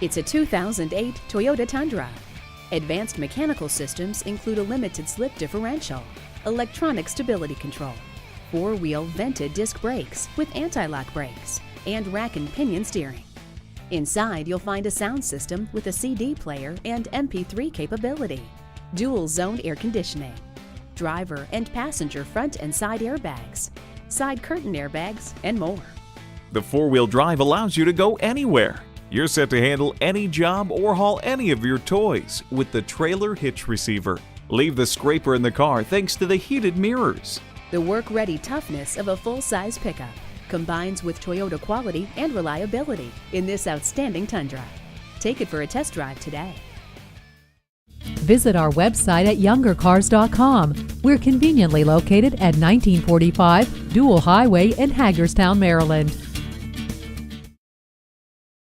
It's a 2008 Toyota Tundra. Advanced mechanical systems include a limited slip differential, electronic stability control, four-wheel vented disc brakes with anti-lock brakes, and rack and pinion steering. Inside, you'll find a sound system with a CD player and MP3 capability, dual zone air conditioning, driver and passenger front and side airbags, side curtain airbags, and more. The four-wheel drive allows you to go anywhere. You're set to handle any job or haul any of your toys with the trailer hitch receiver. Leave the scraper in the car thanks to the heated mirrors. The work-ready toughness of a full-size pickup combines with Toyota quality and reliability in this outstanding Tundra. Take it for a test drive today. Visit our website at youngercars.com. We're conveniently located at 1945 Dual Highway in Hagerstown, Maryland.